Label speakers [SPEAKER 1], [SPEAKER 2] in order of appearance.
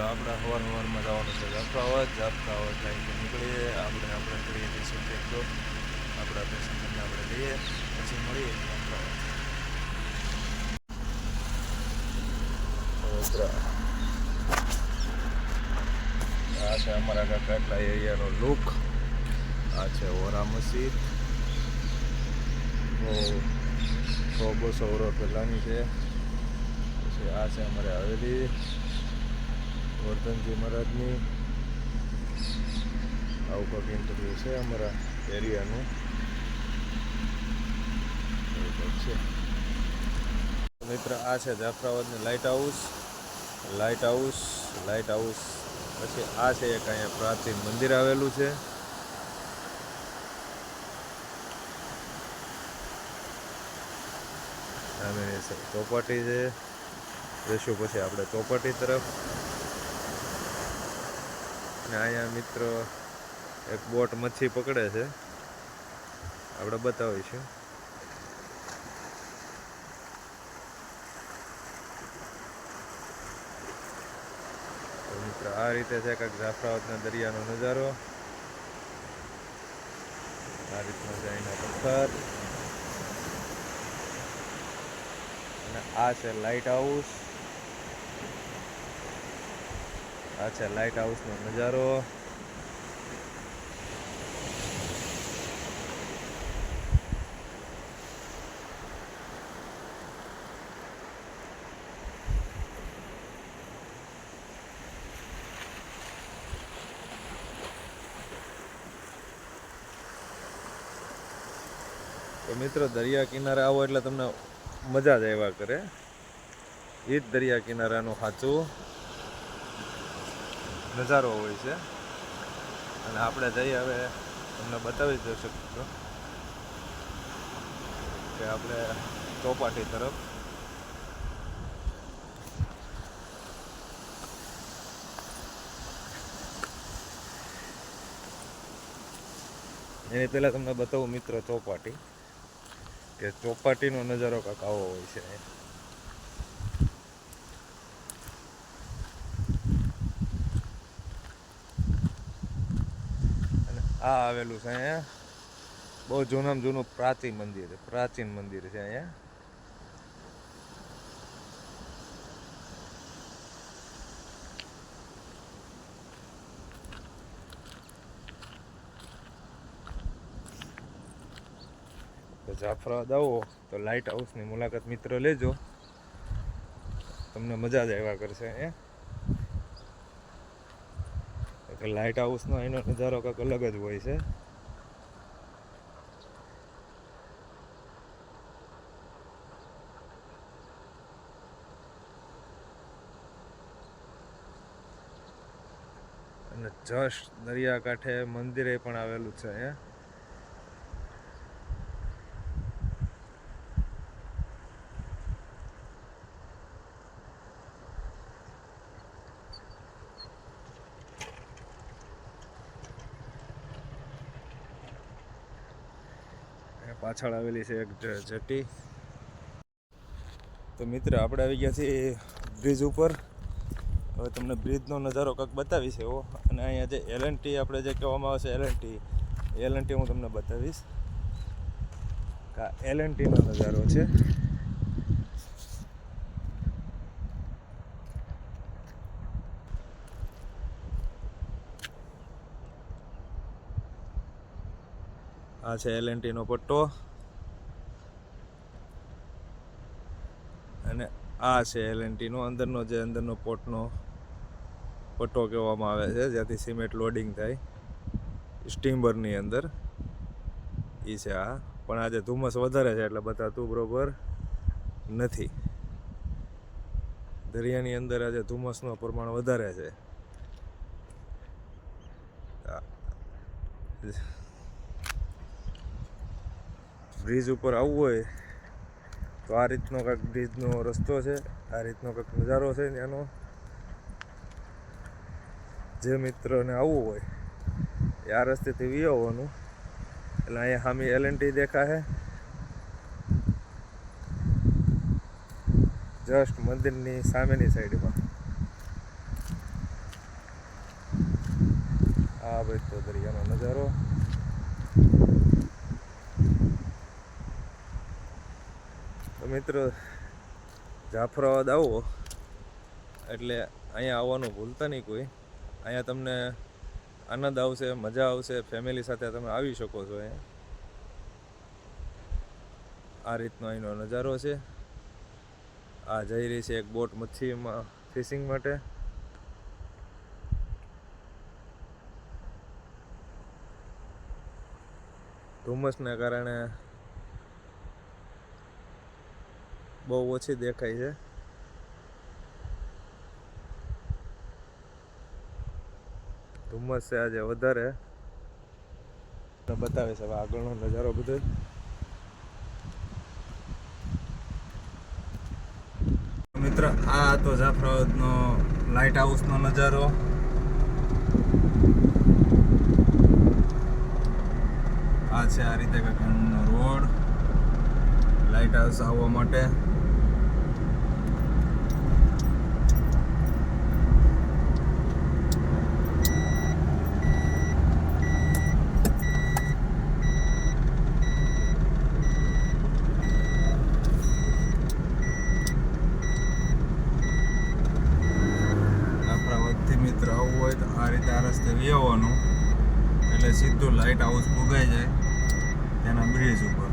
[SPEAKER 1] આપણે સવારમાં જવાનું છે જાફરાબાદ ત્યાંથી નીકળીએ આપણે કરીએ જઈશું તો આપણા પેસેન્જરને આપણે લઈએ પછી મળીએ જાફરાબાદ. આ છે અમારા કાટલા એરિયાનો લુક. આ છે ઓરા મસ્જિદ, બહુ 100-200 વર્ષ પહેલાંની છે. પછી આ છે અમારે હવેલી વર્ધનજી મહારાજની. આવું કંઈક ઇન્ટરવ્યૂ છે અમારા એરિયાનું છે. મિત્ર આ છે જાફરાબાદની લાઇટ હાઉસ. પછી આ છે એક અહીંયા પ્રાચીન મંદિર આવેલું છે. ચોપાટી છે. જઈશું પછી આપણે ચોપાટી તરફ. અને અહીંયા મિત્રો એક બોટ મચ્છી પકડે છે, આપણે બતાવીશું. મિત્ર આ રીતે છે કંઈક જાફરાબાદના દરિયાનો નજારો. આ રીતનો છે અહીંના પથ્થર. અને આ છે લાઇટ હાઉસ. આ છે લાઇટ હાઉસનો નજારો. તો મિત્રો દરિયા કિનારે આવો એટલે તમને મજા જ આવ્યા કરે. એ જ દરિયા કિનારાનો સાચું નજારો હોય છે. અને આપણે જઈએ હવે તમને બતાવી જ શકતો કે આપણે ચોપાટી તરફ. એની પહેલાં તમને બતાવું મિત્રો ચોપાટી, કે ચોપાટીનો નજારો કાંક આવો હોય છે. અને આ આવેલું છે અહીંયા બહુ જૂનામાં જૂનું પ્રાચીન મંદિર છે અહીંયા. તો જાફરાબાદ આવો તો લાઇટ હાઉસની મુલાકાત મિત્ર લેજો, તમને મજા જ આવ્યા કરશે. લાઇટ હાઉસનો એનો નજારો કંઈક અલગ જ હોય છે. અને જસ્ટ દરિયાકાંઠે મંદિરે પણ આવેલું છે અહીંયા. પાછળ આવેલી છે એક જેટી. તો મિત્ર આપણે આવી ગયા છીએ બ્રિજ ઉપર. હવે તમને બ્રિજનો નજારો કંઈક બતાવીશ એવો. અને અહીંયા જે L&T આપણે જે કહેવામાં આવે છે L&T હું તમને બતાવીશ કે આ L&Tનો નજારો છે. આ છે L&Tનો પટ્ટો. અને આ છે L&Tનો અંદરનો પોર્ટનો પટ્ટો કહેવામાં આવે છે, જ્યાંથી સિમેન્ટ લોડિંગ થાય સ્ટીમરની અંદર. એ છે આ. પણ આજે ધુમ્મસ વધારે છે એટલે બતાતું બરોબર નથી. દરિયાની અંદર આજે ધુમ્મસનું પ્રમાણ વધારે છે. બ્રિજ ઉપર આવવું હોય તો આ રીતનો કંઈક બ્રિજનો રસ્તો છે, આ રીતનો કંઈક નજારો છે ત્યાંનો. જે મિત્રને આવવું હોય એ આ રસ્તેથી વી આવવાનું. એટલે અહીંયા સામે L&T દેખાશે, જસ્ટ મંદિરની સામેની સાઈડમાં. આ ભાઈ તો દરિયાનો નજારો. તો મિત્રો જાફરાબાદ આવો એટલે અહીંયા આવવાનું ભૂલતા નહીં કોઈ. અહીંયા તમને આનંદ આવશે, મજા આવશે, ફેમિલી સાથે તમે આવી શકો છો. અહીંયા આ રીતનો અહીંનો નજારો છે. આ જઈ રહી છે એક બોટ મચ્છીમાં ફિશિંગ માટે. ધુમ્મસને કારણે બહુ ઓછી દેખાય છે. ધુમ્મસ છે આજે વધારે. બતાવે છે હવે આગળનો નજારો બધો. મિત્ર આ તો જાફરાબાદનો લાઇટ હાઉસનો નજારો. આ છે આ રીતે કંઈકનો રોડ લાઇટ હાઉસ આવવા માટે. મિત્ર આવવું હોય તો આ રીતે આ રસ્તે આવવાનું એટલે સીધું લાઇટ હાઉસ ભોગાઈ જાય તેના બ્રિજ ઉપર.